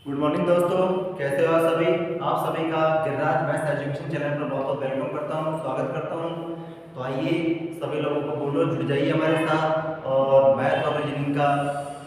Good morning दोस्तों, कैसे हो आप सभी। आप सभी का गिरिराज मैथ्स एजुकेशन चैनल पर बहुत बहुत वेलकम करता हूं, स्वागत करता हूं। तो आइए सभी लोगों को बोलो, जुड़ जाइए हमारे साथ। और मैथ और रीजनिंग का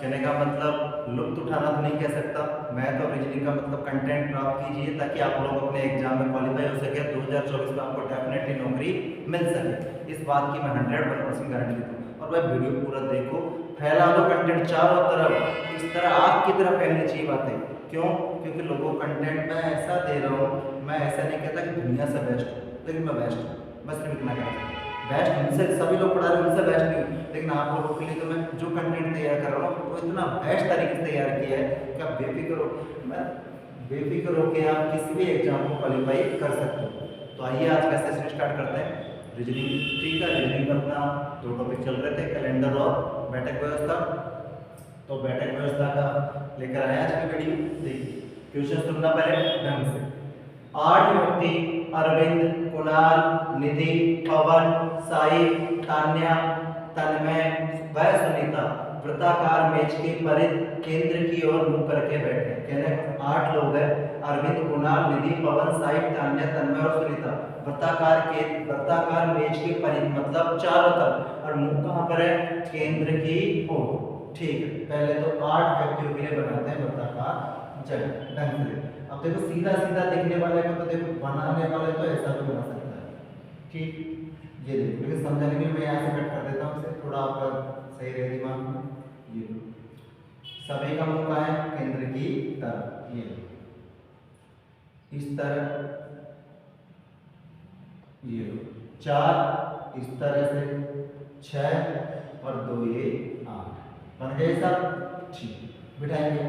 कहने का मतलब लुत्फ उठाना तो नहीं कह सकता, मैथ और रीजनिंग का मतलब कंटेंट प्राप्त कीजिए ताकि आप लोग अपने एग्जाम में क्वालिफाई हो सके। 2024 में आपको डेफिनेटली नौकरी मिल सके, इस बात की मैं 101% गारंटी देता हूँ। और वह वीडियो पूरा देखो, फैला दो कंटेंट चारों तरफ, इस तरह आग की तरह फैलनी चाहिए बातें। क्यों? क्योंकि लोगों को कंटेंट मैं ऐसा दे रहा हूँ, मैं ऐसा नहीं कहता कि दुनिया से बेस्ट हूँ, लेकिन मैं बेस्ट हूँ, मैं सिर्फ इतना कहता हूँ। बेस्ट उनसे सभी लोग पढ़ा रहे हैं, उनसे बेस्ट नहीं हूँ, लेकिन आप लोगों के लिए तो मैं जो कंटेंट तैयार कर रहा हूँ वो इतना बेस्ट तरीके से तैयार किया है कि आप बेफिक्र हो, मैं बेफिक्र होकर आप किसी भी एग्जाम को क्वालिफाई कर सकते हो। तो आइए आज का सेशन स्टार्ट करते हैं। रीजनिंग, ठीक है, रीजनिंग में अपना दो टॉपिक चल रहे थे, कैलेंडर और बैठक व्यवस्था। तो बैठक व्यवस्था का लेकर आया आज की वीडियो। देखिए क्वेश्चन सुनना पहले ढंग से। 8 व्यक्ति अरविंद, कुणाल, निधि, पवन, साई, तान्या, तन्मय व सुनीता वृत्ताकार मेज के परिध केंद्र की ओर मुंह करके बैठे। कहने 8 लोग हैं, अरविंद, कुणाल, निधि, पवन, साई, तान्या, तन्मय और सुनीता वृत्ताकार मेज के परिध मतलब चारों तरफ, और मुंह कहाँ पर है? केंद्र की ओर। ठीक है, पहले तो 8 व्यक्तियों के लिए बनाते हैं वृत्ताकार जगह ढंग से। अब देखो सीधा सीधा दिखने वाले को तो देखो बनाने वाले तो ऐसा भी बना सकता है, ठीक। ये देखो, लेकिन समझाने के लिए मैं यहाँ से कट कर देता हूँ, इसे थोड़ा आपका सही रहे दिमाग में। ये सभी का मुंह कहाँ है? केंद्र की तरफ। ये इस तरह, ये 4 इस तरह से, 6 और 2 ये 8 बन गए सब। ठीक, बिठाएंगे।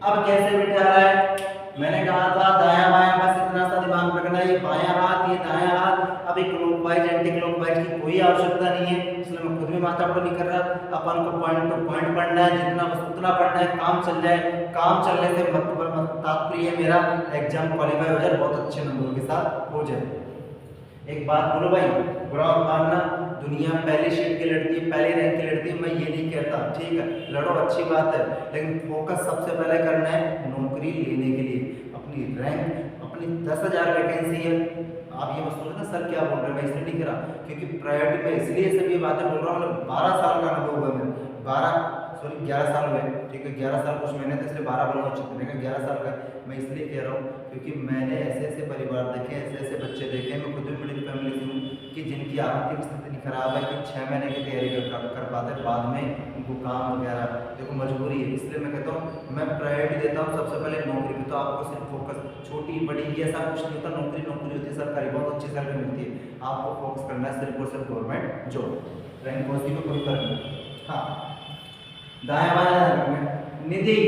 अब कैसे बिठा रहा है? मैंने कहा था दायां बायां, बस इतना सा दिमाग रखना है। ये बायां हाथ, ये दायां हाथ। अब एक क्लॉकवाइज एंटी क्लॉकवाइज की कोई आवश्यकता नहीं है, इसलिए मैं खुद भी माथा पर नहीं कर रहा। अपन को पॉइंट टू पॉइंट पढ़ना है, जितना बस उतना पढ़ना है, काम चल जाए। काम चलने से मतलब तात्पर्य मेरा एग्जाम क्वालिफाई हो जाए, बहुत अच्छे नंबरों के साथ हो जाए। एक बात बोलो भाई, बुरा मत मानना, दुनिया में पहली शीट की लड़ती है, पहले रैंक की लड़ती है, मैं ये नहीं कहता, ठीक है, लड़ो अच्छी बात है, लेकिन फोकस सबसे पहले करना है नौकरी लेने के लिए। अपनी रैंक, अपनी 10,000 वैकेंसी है। आप ये मत सोचो ना सर क्या बोल रहे हैं, मैं इसलिए नहीं कह रहा क्योंकि प्रायोरिटी में इसलिए सभी बातें बोल रहा हूँ। 12 साल का अनुभव हुआ मैं, 11 साल हुए, ठीक है, 11 साल कुछ महीने थे, इसलिए 12 बोलना उचित नहीं, 11 साल का मैं इसलिए कह रहा हूँ क्योंकि मैंने ऐसे ऐसे परिवार देखे, ऐसे ऐसे बच्चे देखे, मैं खुद भी मिडिल फैमिली से हूँ, कि जिनकी आर्थिक स्थिति खराब है कि 6 महीने की तैयारी कर पाते, बाद में उनको काम वगैरह, देखो मजबूरी है। इसलिए मैं कहता हूँ मैं प्रायोरिटी देता हूँ सबसे पहले नौकरी पे। तो आपको सिर्फ फोकस, छोटी बड़ी ये ऐसा कुछ नहीं होता, नौकरी नौकरी होती है सरकारी, बहुत अच्छी सैलरी मिलती है, आपको फोकस करना है सिर्फ और सिर्फ गवर्नमेंट जॉब, रैंक पोस्ट में कोई फर्क नहीं। हाँ, दाएं बाएं निधि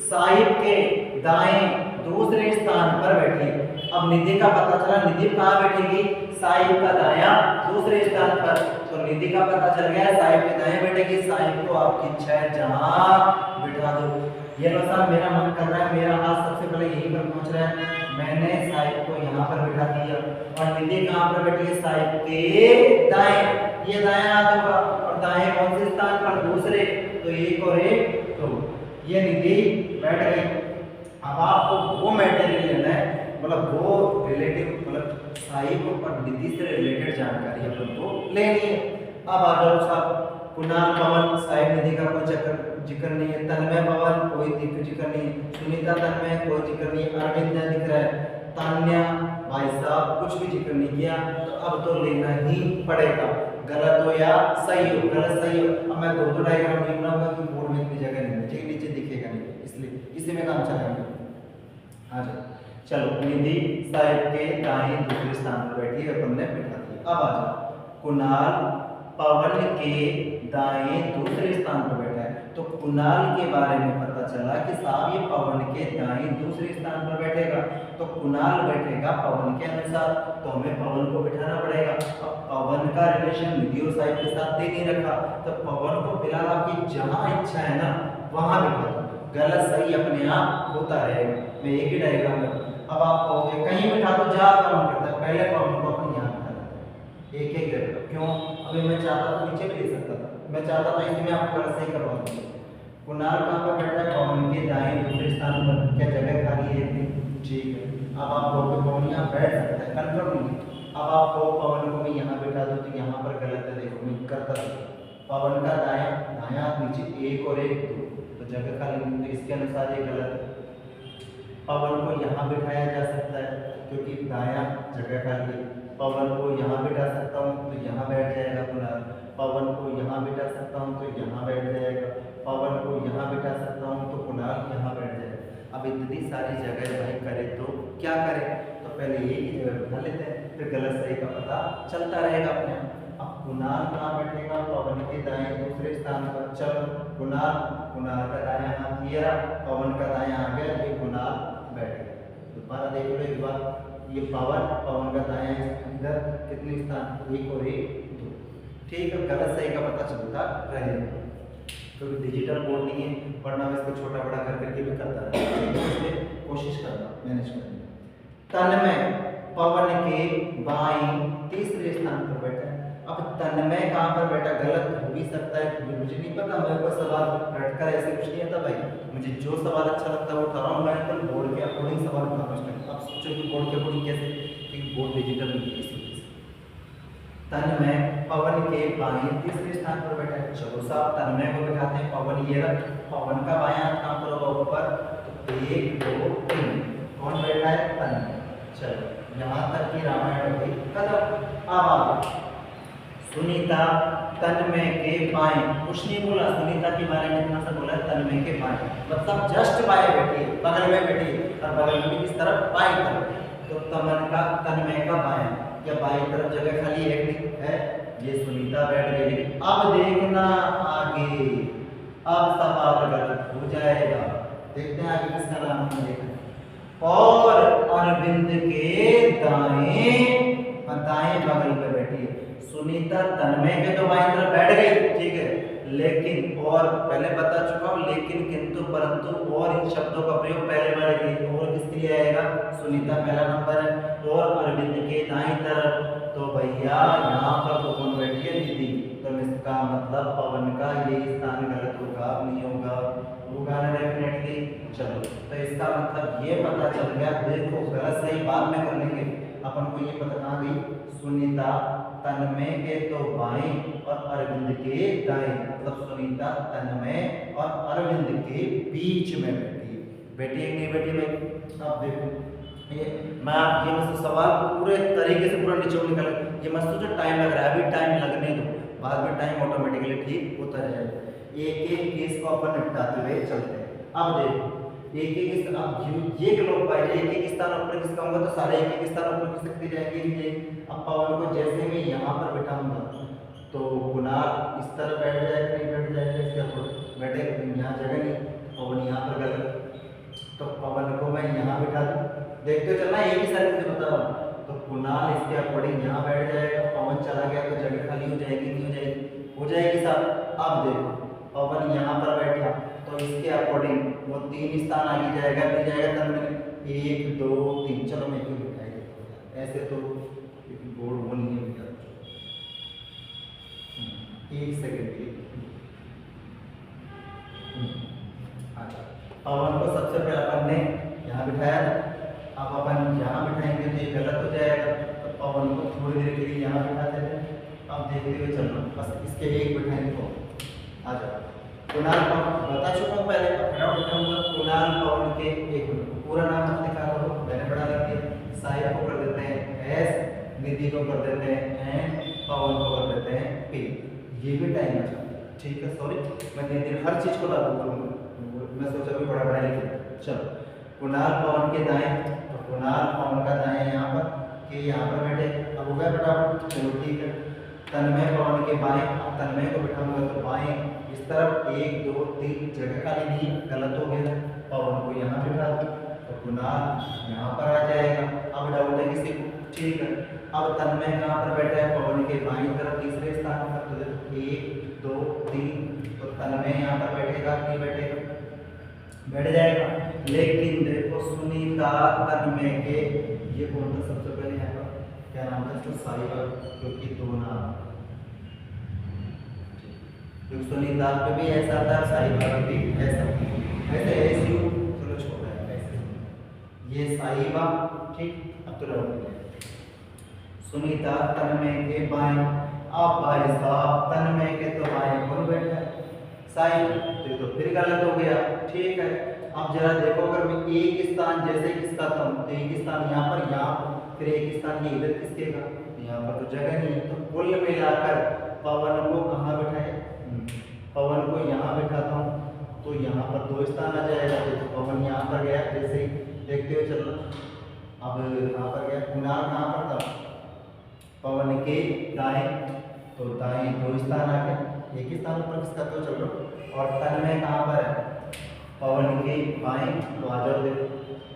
साहिब के दाएं दूसरे स्थान पर बैठी। अब निधि का पता चला, निधि कहाँ बैठेगी? साहिब का दायां दूसरे स्थान पर। तो निधि का पता चल गया, साहिब के दाएं बैठेगी, साहिब को आपकी इच्छा है जहां बिठा दो। ये लो साहब, मेरा मन कर रहा है, मेरा हाथ सबसे पहले यहीं पर पहुंच रहा है, मैंने साहिब को यहाँ पर बिठा दिया। और निधि कहाँ पर बैठी है? साहिब के दाएं, ये दायां हाथ होगा, और दाएं कौन से स्थान पर? दूसरे, तो एक और एक, तो ये निधि बैठ गई। अब आपको वो मटेरियल लेना है, मतलब वो रिलेटिव, मतलब साहिब और निधि से रिलेटेड जानकारी अपन को लेनी है। अब आ जाओ साहब, कुणाल, पवन, साहिब, निधि का कोई जिक्र नहीं है, तन्मय, पवन कोई जिक्र नहीं है, सुनीता, तन्मय कोई जिक्र नहीं है, अरविंद दिख रहा है, तान्या भाई साहब कुछ भी जिक्र नहीं किया। तो अब तो लेना ही पड़ेगा, गलत हो या सही हो, गलत सही हो। अब मैं दो डायग्राम नहीं बनाऊंगा कि बोर्ड में इतनी जगह नहीं है, ठीक, नीचे दिखेगा नहीं, इसलिए इसी में काम चलाएंगे। आ जाओ, चलो, निधि साहिब के दाएं दूसरे स्थान पर बैठी है, अपन ने बिठा दिया। अब आ जाओ, कुणाल पवन के दाएं दूसरे स्थान पर बैठा है, तो कुणाल के बारे में पता चला कि साहब ये पवन के दाएं दूसरे स्थान पर बैठेगा, तो कुणाल बैठेगा पवन के अनुसार, तो हमें पवन को बिठाना पड़ेगा। अब पवन का रिलेशन निधि और साहिब के साथ दे नहीं रखा, तो पवन को फिलहाल आपकी जहां इच्छा है ना वहां बिठा दो, गलत सही अपने आप होता रहेगा। मैं एक ही डायग्राम में, अब आप कहोगे कहीं बिठा दो जहां आपका मन करता है, पहले पवन को अपन यहाँ बिठा देते, एक एक जगह। क्यों? अभी मैं चाहता तो नीचे भी ले सकता था, मैं चाहता तो इसमें आपको गलत सही करवा दूंगा। कुणाल कहाँ पर बैठा है? पवन के दाएं दूसरे स्थान स्थान पर, क्या जगह खाली है? नहीं, ठीक है। अब आप कहोगे पवन यहाँ बैठ सकता है, कंफर्म नहीं। अब आप कहो पवन को मैं यहाँ बैठा दूँ तो यहाँ पर गलत है, देखो मैं करता हूँ। पवन का दायां दायां नीचे 1 और 1 2, तो जगह खाली नहीं, तो इसके अनुसार ये गलत है। पवन को यहाँ बिठाया जा सकता है क्योंकि दायां जगह खाली है। पवन को यहाँ बिठा सकता हूँ तो यहाँ बैठ जाएगा कुणाल। पवन को यहाँ बिठा सकता हूँ तो यहाँ बैठ जाएगा। पवन को यहाँ बिठा सकता हूँ तो कुणाल यहाँ बैठ जाएगा। अब इतनी सारी जगह भाई करे तो क्या करें? तो पहले एक ही जगह बिठा लेते हैं, फिर गलत सही का पता चलता रहेगा अपने आप। अब कुणाल कहाँ बैठेगा? पवन के दाएं दूसरे स्थान पर। चलो कुणाल, कुणाल का दायां हाथ ये रहा, पवन का दायां आ गया, ये कुणाल बैठ गया। दोबारा देख लो एक बार, ये पवन, पवन का दायां इधर कितने स्थान? 1 और 1 2, ठीक है। गलत सही का पता चलता रहेगा क्योंकि डिजिटल बोर्ड नहीं है, वरना मैं इसको छोटा बड़ा कर करके भी करता है, इसलिए कोशिश करना मैनेज करने। तन्मय पवन के बाईं तीसरे स्थान पर बैठा है। अब तन्मय कहाँ पर बैठा? गलत हो भी सकता है, मुझे नहीं पता, मेरे को सवाल रटकर ऐसे कुछ नहीं आता भाई, मुझे जो सवाल अच्छा लगता है वो उठा रहा हूँ मैं, तो बोर्ड के अकॉर्डिंग सवाल उठाना है। अब सोचो कि बोर्ड के अकॉर्डिंग कैसे, क्योंकि बोर्ड डिजिटल नहीं है। तन्मय पवन के बाएं तीसरे स्थान पर बैठा है। चलो साहब तन्मय को बिठाते हैं, पवन ये रहा, पवन का बायां हाथ कहाँ पर होगा? ऊपर, तो 1 2 3, कौन बैठा है? तन्मय। चलो यहाँ तक की रामायण हो गई खत्म। अब आप सुनीता तन्मय के बाएं, कुछ नहीं बोला, सुनीता के बारे में इतना सा बोला, तन्मय के बाएं मतलब जस्ट बाएं बैठी है, बगल में बैठी है, और बगल में किस तरफ? बाएं तरफ। तो तन्मय का बाएं या बाएं तरफ जगह खाली है, ये सुनीता बैठ गई। अब देखना आगे, अब सवाल गलत हो जाएगा। देखते हैं आगे किसका नाम हमने देखा। और अरविंद के दाएं बगल पे बैठी है सुनीता। तन्मय के तो बाएं तरफ बैठ गई, ठीक है, लेकिन और पहले बता चुका हूं, लेकिन किंतु परंतु और इन शब्दों का प्रयोग पहले बार किया, और किसके लिए आएगा? सुनीता पहला नंबर है। और अरविंद के दाएं तरफ, तो भैया यहाँ पर तो कौन बैठी है? दीदी। तो इसका मतलब पवन का ये स्थान गलत होगा, नहीं होगा? होगा ना डेफिनेटली। चलो तो इसका मतलब ये पता चल गया। देखो गलत सही बाद में कर लेंगे, अपन को ये पता आ गई, सुनीता तन्मय के तो बाएं और अरविंद के दाएं, मतलब सुनीता तन्मय और अरविंद के बीच में बैठी है। बैठी है नहीं बैठी भाई? अब देखो ये मैं आप ये मत सवाल पूरे तरीके से पूरा निचोड़ निकल, ये मत सोचो टाइम लग रहा है, अभी टाइम लगने दो, बाद में टाइम ऑटोमेटिकली ठीक होता जाएगा। एक एक केस को अपन निपटाते हुए चलते हैं। अब देखो एक एक अब ये लोग पाए एक एक स्थान ऊपर किसका होगा, तो सारे एक एक स्थान ऊपर किसके जाएंगे? अब पवन को जैसे मैं यहाँ पर बैठाऊंगा तो कुणाल इस तरह बैठ जाएगा, नहीं बैठ जाएगा? इसके ऊपर बैठेगा, यहाँ जगह नहीं, पवन यहाँ पर गलत, तो पवन को मैं यहाँ बिठा दूँ, देखते चलना एक ही साइड से बता रहा हूँ। तो कुणाल इसके अकॉर्डिंग यहाँ बैठ जाएगा, पवन चला गया तो जगह खाली हो जाएगी, नहीं हो जाएगी? हो जाएगी साहब। अब देखो पवन यहाँ पर बैठा तो इसके अकॉर्डिंग वो 3 स्थान आगे जाएगा, नहीं जाएगा? तब 1 2 3, चलो मैं क्यों बिठाएगा ऐसे, तो बोर्ड वो नहीं है बेटा, 1 सेकंड के लिए। अच्छा पवन को सबसे पहले अपन ने यहाँ बिठाया, अब अपन यहाँ बिठाएंगे तो ये गलत हो जाएगा, तो पवन को थोड़ी देर के लिए यहाँ बिठाते थे। अब देखते हुए चलना, बस इसके एक बिठाएंगे तो आ जाओ। कुणाल पवन बता चुका हूँ पहले, कुणाल पवन के एक पूरा नाम मत लिखा करो, मैंने पढ़ा लिख दिया। साहिब को कर देते हैं एस, निधि को कर देते हैं एन, पवन को कर देते हैं पी। ये भी टाइम अच्छा, ठीक है, सॉरी मैं धीरे धीरे हर चीज को लागू करूँगा, मैं सोचा भी बड़ा बड़ा लिखा। चलो कुणाल पवन के दाएं, तो कुणाल पवन का दाएं यहाँ पर, के यहाँ पर बैठे, अब हो गया फटाफट, चलो ठीक है। तन्मय पवन के बाएं, अब तन्मय को बिठाऊंगा तो बाएं इस तरफ 1 2 3, जगह खाली नहीं, गलत हो गया, पवन को यहाँ बिठा दो तो कुणाल यहाँ पर आ जाएगा। अब डाउट है किसी को? ठीक है। अब तन्मय कहाँ पर बैठा है? पवन के बाईं तरफ तीसरे स्थान पर, तो देखो 1 2 3, तो तन्मय यहाँ पर बैठेगा, नहीं बैठेगा? बैठ जाएगा। लेकिन देखो सुनीता तन्मय के, ये कौन था सबसे पहले यहाँ पर, क्या नाम था इसका? साहिबा, क्योंकि 2 नाम, सुनीता पे भी ऐसा था, साहिबा पे भी ऐसा, वैसे ऐसी चलो छोड़ साहिबा, ठीक। अब तो रहो सुनीता तन्मय के बाएं। अब भाई साहब तन्मय के तो बाएं कौन बैठा है? साहिब। तो फिर गलत हो गया, ठीक है। अब जरा देखो, अगर मैं एक स्थान जैसे किसका था तो एक स्थान यहाँ पर, यहाँ फिर एक स्थान ये इधर किसके का, यहाँ पर तो जगह नहीं है। तो कुल मिलाकर पवन को कहाँ बिठाए? पवन को यहाँ बिठाता हूँ तो यहाँ पर 2 स्थान आ जाएगा। तो पवन यहाँ पर गया, जैसे ही देखते हुए चलना। अब यहाँ पर गया, कुणाल कहाँ पर था? पवन के दाएं, तो दाएं 2 स्थान आ गए, एक ही स्थान पर किसका तो चलो। और तन्मय कहाँ पर है? पवन के बाएं, तो आ जाओ देखो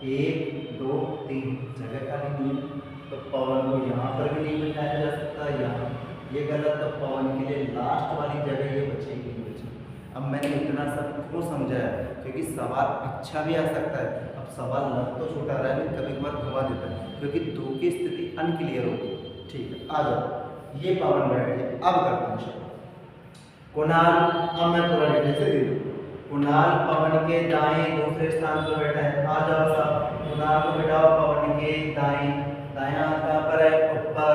1 2 3 जगह खाली नहीं है। तो पवन को यहाँ पर भी नहीं बिठाया जा सकता, यहाँ ये गलत। तो पवन के लिए लास्ट वाली जगह ये बचेगी, नहीं बचेगी। अब मैंने इतना सब क्यों समझाया? क्योंकि सवाल अच्छा भी आ सकता है। अब सवाल लग तो छोटा रहा है, कभी कभार घुमा देता है, क्योंकि 2 की स्थिति अनक्लियर होगी। ठीक है, आ जाओ। ये पवन बैठ गया। अब करते हैं कुणाल। अब मैं पूरा डिटेल से दे दूँ। कुणाल पवन के दाएं दूसरे स्थान पर बैठा है। आ जाओ साहब, कुणाल को बिठाओ पवन के दाएं। दायां हाथ कहाँ पर है? ऊपर।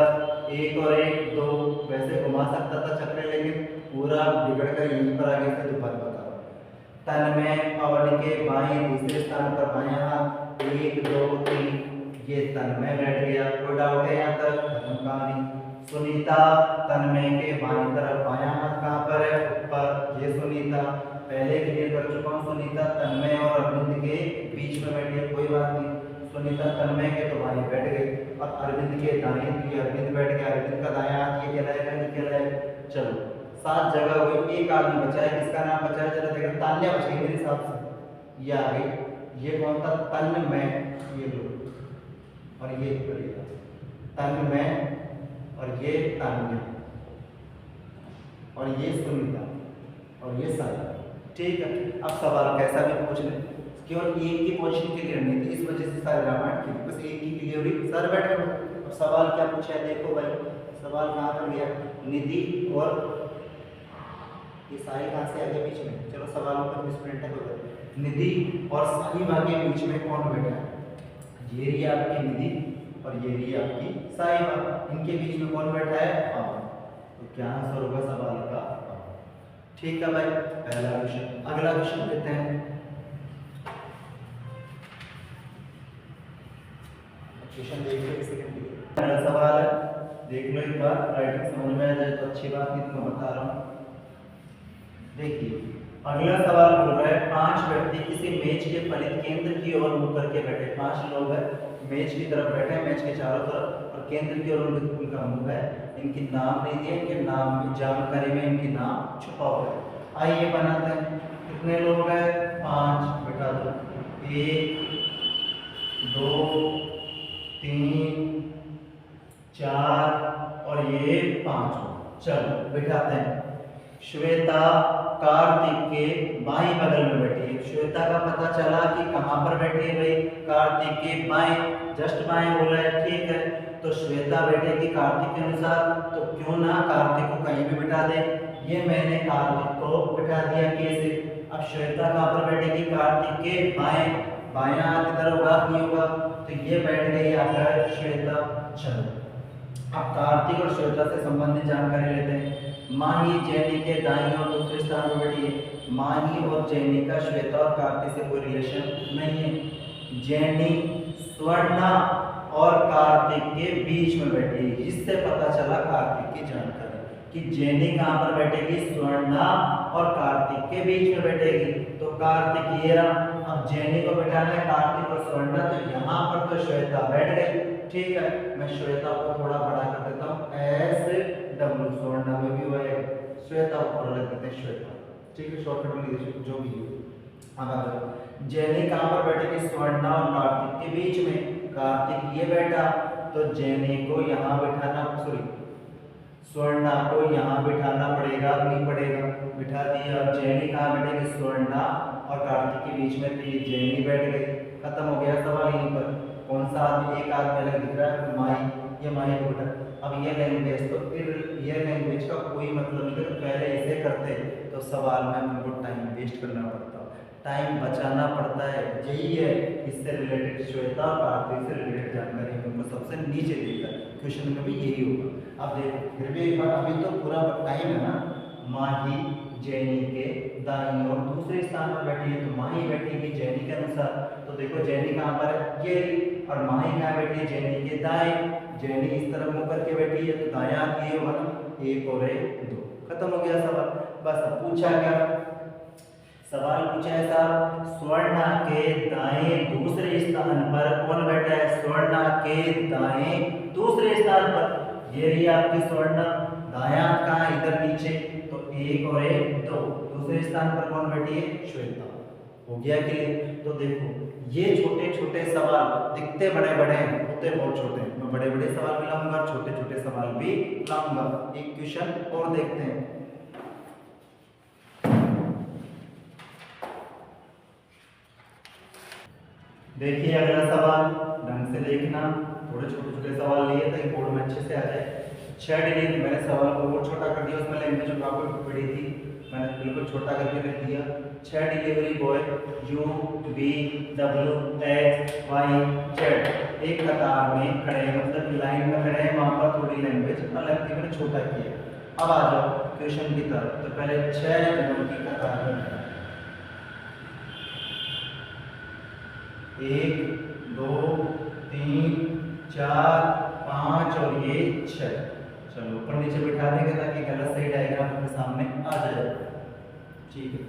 1 और 1 2, वैसे घुमा सकता था चक्र, लेकिन पूरा बिगड़ कर यहीं पर आगे से दोबारा बता। तन्मय पवन के बाएं दूसरे स्थान पर बायां हाथ। 1 2 3, ये तन्मय बैठ गया। कोई डाउट है यहाँ तक? खत्म कहानी। सुनीता तन्मय के बाईं तरफ, बायां हाथ कहाँ पर है? ऊपर। ये सुनीता पहले क्लियर कर चुका हूँ। सुनीता तन्मय और अरविंद के बीच में बैठी है, कोई बात नहीं। सुनीता तन्मय के तो बाएं बैठ गई और अरविंद के दाएं, तो ये अरविंद बैठ गया। अरविंद का दायां हाथ ये कहलाएगा, नहीं कहलाएगा? चलो 7 जगह हो गई, एक आदमी बचा है। किसका नाम बचा है? जरा देखो, तान्या बच गई मेरे हिसाब से। ये आ गई। ये कौन था? तन्मय। ये लो, और ये तन्मय, और ये तान्या, और ये सुनीता, और ये सारा। ठीक है। अब सवाल कैसा भी पूछ ले, केवल एक की पोजीशन क्लियर नहीं थी, इस वजह से सारे रामायण की बस एक की क्लियर हुई, सर बैठ गए। अब सवाल क्या पूछा है देखो भाई, सवाल कहाँ पर गया? निधि और ये साई कहाँ से आ गया बीच में? चलो सवालों पर मिसप्रिंट है। निधि और साहिबा के बीच में कौन बैठा है? ये रही आपकी निधि और ये रही आपकी साहिबा, इनके बीच में कौन बैठा है? पवन। तो क्या आंसर होगा सवाल का? ठीक है भाई, पहला क्वेश्चन। अगला क्वेश्चन लेते हैं। क्वेश्चन देख लो, इसे पहला सवाल है, देख लो एक बार, राइटिंग समझ में आ जाए तो अच्छी बात, नहीं तो मैं बता रहा हूँ। देखिए अगला सवाल बोल रहा है 5 व्यक्ति किसी मेज के फलित केंद्र की ओर मुंह करके बैठे। 5 लोग हैं, मेज की तरफ बैठे हैं, मेज के चारों तरफ, और केंद्र की ओर उनका मुंह है। इनकी नाम नहीं दिए, इनके नाम में जानकारी में इनकी नाम छुपा हुआ है। आइए बनाते हैं। कितने लोग हैं? 5। बिठा दो। 1 2 3 4 और ये 5। चलो बिठाते हैं। श्वेता कार्तिक के बाएं बगल में बैठी है। श्वेता का पता चला कि कहाँ पर बैठी है भाई? कार्तिक के बाएं, जस्ट बाएं बोला है, ठीक है। तो श्वेता बैठेगी कार्तिक के अनुसार, तो क्यों ना कार्तिक को कहीं भी बिठा दे। ये मैंने कार्तिक को बिठा दिया कैसे? अब श्वेता कहाँ पर बैठेगी? कार्तिक के बाएं, बायां हाथ इधर होगा, नहीं होगा, तो ये बैठ गई आकर श्वेता। चलो अब कार्तिक और श्वेता से संबंधित जानकारी लेते हैं। माही जैनी के दाईं और दूसरे स्थान पर बैठी है। माही और जैनी का श्वेता और कार्तिक से कोई रिलेशन नहीं है। जैनी स्वर्णा और कार्तिक के बीच में बैठी है, जिससे पता चला कार्तिक की जानकारी कि जैनी कहाँ पर बैठेगी? स्वर्णा और कार्तिक के बीच में बैठेगी। तो कार्तिक ये रहा। अब जैनी को बैठाना है कार्तिक और स्वर्णा, तो यहाँ पर तो श्वेता बैठ गई, ठीक है। मैं श्वेता को थोड़ा बड़ा कर देता हूँ, SW, स्वर्णा में भी हुआ है, श्वेता ऊपर लग देते हैं, श्वेता, ठीक है, शॉर्टकट में लिख जो भी हो। अब जैनी कहाँ पर बैठेगी? स्वर्णा और कार्तिक के बीच में। कार्तिक ये बैठा, तो जैनी को यहाँ बैठाना, सॉरी स्वर्णा को यहाँ बिठाना पड़ेगा, नहीं पड़ेगा? बिठा दिया। अब जैनी कहाँ बैठेगी? स्वर्णा और कार्तिक के बीच में, तो ये जैनी बैठ गई। खत्म हो गया सवाल यहीं पर। कौन सा आदमी? एक आदमी अलग दिख रहा है, माही, ये माही को बिठा। अब ये लैंग्वेज, तो फिर ये लैंग्वेज का कोई मतलब नहीं, तो पहले ऐसे करते तो सवाल में हमको टाइम वेस्ट करना पड़ता। टाइम बचाना पड़ता है। यही है इससे रिलेटेड श्वेता और कार्तिक से रिलेटेड जानकारी हमको सबसे नीचे देता है, क्वेश्चन में भी यही होगा। अब देखो फिर भी एक बार, अभी तो पूरा टाइम है ना। माही जैनी के दाईं ओर दूसरे स्थान पर बैठी है, तो माही बैठेगी जैनी के अनुसार। तो देखो जैनी कहाँ पर है, ये, और माही कहाँ बैठी है, जैनी के दाएं। जैनी इस तरफ मुंह करके बैठी है, तो दायां हाथ ये होगा ना, 1 और 1 2, खत्म हो गया सवाल। बस अब पूछा क्या सवाल पूछा है साहब, स्वर्णा के दाएं दूसरे स्थान पर कौन बैठा है, स्वर्णा के दाएं दूसरे स्थान पर। ये रही आपकी स्वर्णा, दायां हाथ कहाँ है, इधर नीचे, तो 1 और 1 2, दूसरे स्थान पर कौन बैठी है, श्वेता। हो गया क्लियर। तो देखो ये छोटे छोटे सवाल दिखते बड़े बड़े हैं, होते बहुत छोटे हैं। मैं बड़े बड़े सवाल भी लाऊंगा, छोटे छोटे सवाल भी लाऊंगा। एक क्वेश्चन और देखते हैं। देखिए अगला सवाल, ढंग से देखना, थोड़े छोटे छोटे सवाल लिए ताकि बोर्ड में अच्छे से आ जाए। 6 डिलीवरी, मैंने सवाल को और छोटा कर दिया, उसमें लैंग्वेज जो काफी बड़ी थी मैंने बिल्कुल छोटा करके रख दिया। 6 delivery boy U V W X Y Z एक कतार में खड़े हैं, मतलब लाइन में खड़े हैं, वहां पर थोड़ी लैंग्वेज अलग थी, मैंने छोटा किया। अब आ जाओ क्वेश्चन की तरफ। तो पहले 6 जनों की कतार में 1 2 3 4 5 और ये 6। चलो ऊपर नीचे बिठा देंगे ताकि गलत सही डायग्राम अपने सामने आ जाए। ठीक है,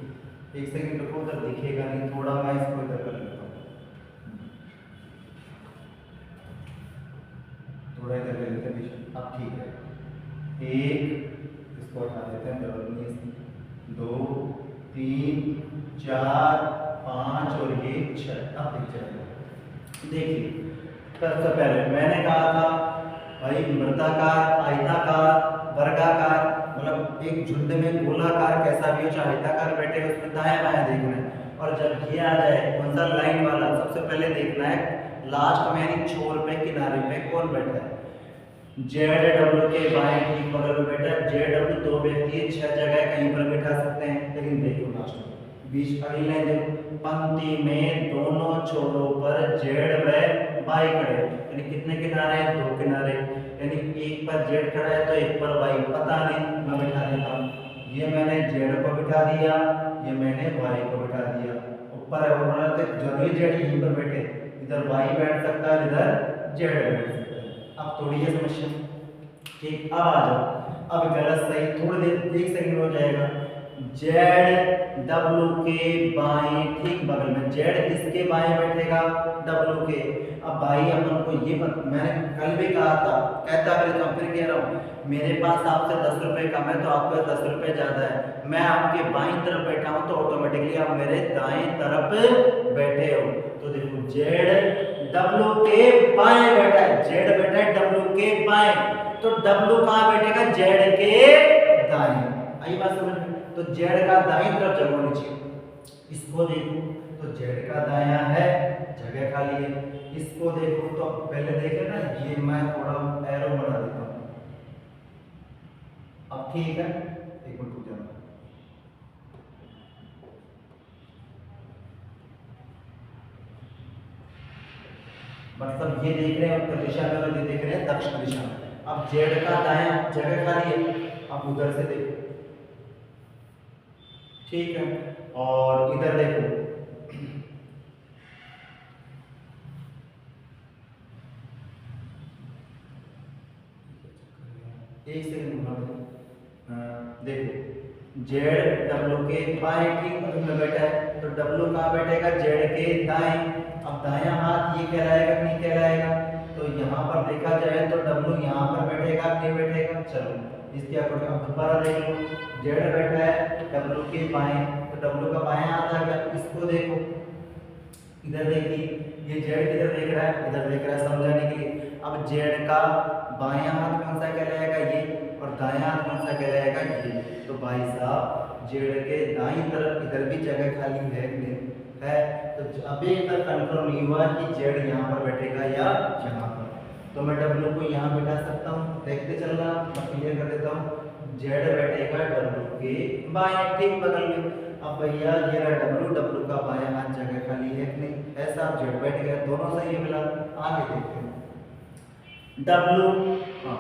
1 सेकंड रुको, उधर दिखेगा नहीं, थोड़ा मैं इसको इधर कर लेता हूँ, थोड़ा इधर कर लेते हैं। अब ठीक है, 1 इसको हटा देते हैं, जरूरत नहीं है। 2 3 4 5 और ये 6। अब दिख जाएगा। देखिए सबसे पहले मैंने कहा था भाई वृत्ताकार, आयताकार, वर्गाकार, मतलब एक झुंड में गोलाकार कैसा भी हो, चाहे आयताकार बैठे हो, उसमें दाएं बाएं देखना है। और जब ये आ जाए कौन सा लाइन वाला, सबसे पहले देखना है लास्ट में यानी छोर पे किनारे पे कौन बैठा है। जेड डब्ल्यू के बाएं ठीक बगल में बैठा है। जेड डब्ल्यू 2 व्यक्ति 6 जगह कहीं पर बैठा सकते हैं, लेकिन देखो लास्ट में बीच अगली लाइन देखो, पंक्ति में दोनों छोरों पर जेड व वाई खड़े, यानी कितने किनारे हैं, 2 किनारे, यानी एक पर जेड खड़ा है तो एक पर वाई, पता नहीं, मैं बिठा देता हूँ। ये मैंने जेड को बिठा दिया, ये मैंने वाई को बिठा दिया। ऊपर है वो बनाते जरूरी जेड यहीं पर बैठे, इधर वाई बैठ सकता है, इधर जेड बैठ सकता है। अब थोड़ी ये समस्या ठीक। अब आ जाओ, अब गलत सही थोड़ी देर 1 सेकंड हो जाएगा। जेड डब्ल्यू के बाएं ठीक बगल में, जेड किसके बाएं बैठेगा, डब्ल्यू के। अब भाई अपन को ये मैंने कल भी कहा था, कहता फिर कह रहा हूँ, मेरे पास आपसे 10 रुपए कम है तो आपके 10 रुपए ज्यादा है, मैं आपके बाईं तरफ बैठा हूँ तो ऑटोमेटिकली आप मेरे दाएं तरफ बैठे हो। तो देखो जेड डब्ल्यू के बाएं बैठा है, जेड बैठा है डब्ल्यू के बाएं, तो डब्ल्यू कहाँ बैठेगा, जेड के दाएं। आई बात समझ में। तो जेड का दाईं तरफ जगह होनी चाहिए। इसको देखो तो जेड का दायां है, जगह खाली है। इसको देखो तो पहले देखे ना, ये मैं थोड़ा एरो बना देता हूँ। अब ठीक है, एक मिनट रुक जाना। मतलब ये देख रहे हैं उत्तर दिशा में और ये देख रहे हैं दक्षिण दिशा में। अब जेड का दायां जगह खाली है, अब उधर से देखो, ठीक है। और इधर देखो, एक सेकंड देखो जेड डब्ल्यू के बाएं ठीक बगल में बैठा है, तो डब्ल्यू कहाँ बैठेगा, जेड के दाएं। अब दायां हाथ ये कहलाएगा नहीं कहलाएगा, तो यहाँ पर देखा जाए तो डब्ल्यू यहाँ पर बैठेगा नहीं बैठेगा। चलो इसके अकॉर्डिंग अब दोबारा देख लो, जेड बैठा है डब्ल्यू के बाएं, तो डब्ल्यू का बायां हाथ आ गया। इसको देखो, इधर देखिए, ये जेड किधर देख रहा है, इधर देख रहा है, समझाने के लिए। अब जेड का बायां हाथ कौन सा कहलाएगा, ये, और दायां हाथ कौन सा कहलाएगा, ये। तो भाई साहब जेड के दाईं तरफ इधर भी जगह खाली है नहीं है, तो अभी तक कंफर्म नहीं हुआ कि जेड यहाँ पर बैठेगा या यहाँ पर। तो मैं डब्ल्यू को यहाँ बिठा सकता हूँ, देखते चलना, मैं क्लियर कर देता हूँ। जेड बैठेगा डब्ल्यू के बाएं ठीक बगल में। अब भैया ये रहा डब्लू, डब्लू का बायां हाथ जगह खाली है कि नहीं, ऐसा आप जेड बैठ गया, दोनों सही है फिलहाल। आगे देखते हैं डब्लू, हाँ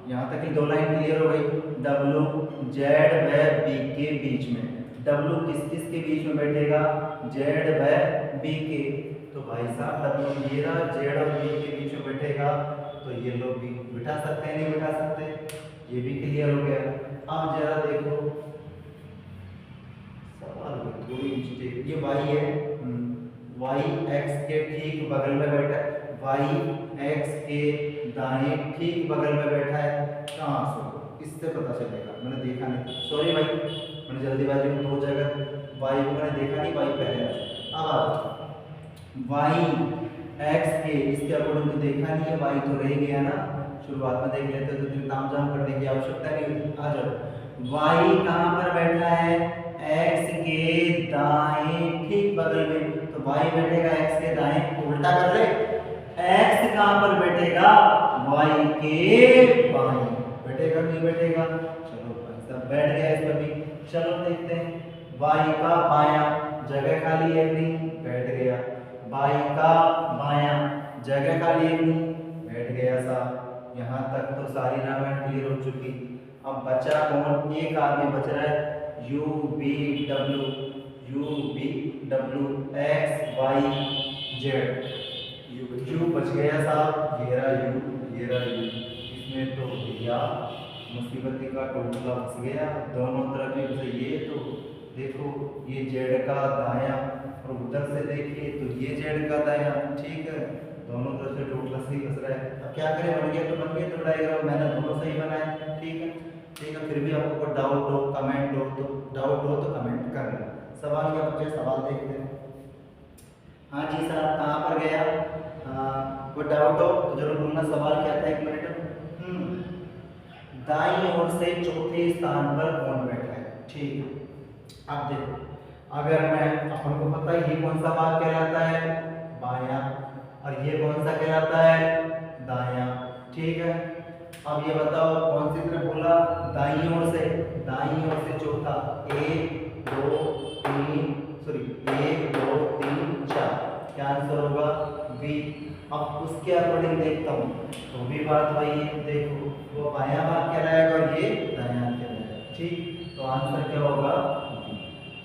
यहाँ तक की दो लाइन क्लियर हो गई। डब्लू जेड व बी के बीच में, डब्लू किस किस के बीच में बैठेगा, जेड व बी के, तो भाई साहब डब्लू ये रहा जेड और बी के बीच में बैठेगा, तो ये लोग भी बिठा सकते हैं, नहीं बिठा सकते, ये भी क्लियर हो गया। अब जरा देखो सवाल थोड़ी मिस्टेक, ये वाई है, वाई एक्स के ठीक बगल में बैठा है, वाई एक्स के दाएं ठीक बगल में बैठा है, कहाँ से इससे पता चलेगा, मैंने देखा नहीं, सॉरी भाई मैंने जल्दीबाजी में दो जगह वाई को मैंने देखा नहीं, वाई पहले अब वाई एक्स के इसके अकॉर्डिंग तो देखा नहीं है, वाई तो रह गया ना, शुरुआत में देख लेते तो दिन ताम झाम करने की आवश्यकता नहीं होती। आ जाओ वाई कहाँ पर बैठा है, एक्स के दाएं ठीक बगल में, तो वाई बैठेगा एक्स के दाएं, उल्टा कर ले, एक्स कहाँ पर बैठेगा, वाई के बाएं बैठेगा, नहीं बैठेगा, चलो भाई साहब बैठ गया इस पर भी। चलो देखते हैं वाई का बायां जगह खाली है नहीं, बैठ गया, वाई का बायां जगह खाली है नहीं, बैठ गया साहब। यहाँ तक तो सारी रामायण क्लियर हो चुकी। अब बचा कौन, एक आदमी बच रहा है, U B W, U B W X Y Z, you बच गया साहब, ये रहा यू, ये रहा यू, इसमें तो भैया मुसीबती का टोटला फंस गया, दोनों तरफ से ये तो देखो ये जेड का दायां और उधर से देखिए तो ये जेड का दायां, ठीक है, दोनों तरफ से टोटला सही फंस रहा है। अब क्या करें, बन गया तो बन गया, तो डायग्राम मैंने दोनों सही बनाए, ठीक है ठीक है। फिर भी आपको कोई डाउट हो, कमेंट हो तो कमेंट करना। सवाल क्या पूछे, सवाल देखते हैं। हाँ जी साहब कहाँ पर गया, कोई डाउट हो तो जरूर बोलना, सवाल क्या था, एक मिनट। दाईं ओर से चौथे स्थान पर कौन बैठा है, ठीक है। अब देखो अगर मैं, अपन को पता है ये कौन सा भाग कहलाता है, बायां, और ये कौन सा कहलाता है, दायां, ठीक है। अब ये बताओ कौन सी तरफ बोला, दाईं ओर से, दाईं ओर से चौथा, 1 2 3 सॉरी 1 2 3 4, क्या आंसर होगा, बी। अब उसके अकॉर्डिंग देखता हूँ तो भी बात वही है, देखो वो बायां भाग कहलाएगा और ये दायां कहलाएगा, ठीक, तो आंसर क्या होगा,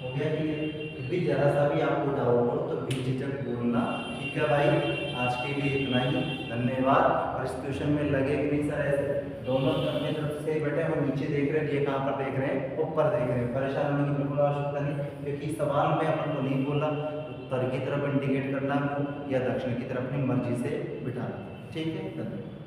हो गया क्लियर। फिर भी जरा सा भी आपको डाउट हो तो बेझिझक बोलना, ठीक है भाई। आज के लिए इतना ही, धन्यवाद। और इस क्वेश्चन में लगे कि नहीं सर ऐसे दोनों अपनी तरफ से बैठे हैं और नीचे देख रहे हैं, ये कहाँ पर देख रहे हैं, ऊपर देख रहे हैं, परेशान होने की बिल्कुल आवश्यकता नहीं, क्योंकि सवाल में अपन को नहीं बोला उत्तर की तरफ इंडिकेट करना या दक्षिण की तरफ अपनी मर्जी से बिठाना, ठीक है, धन्यवाद।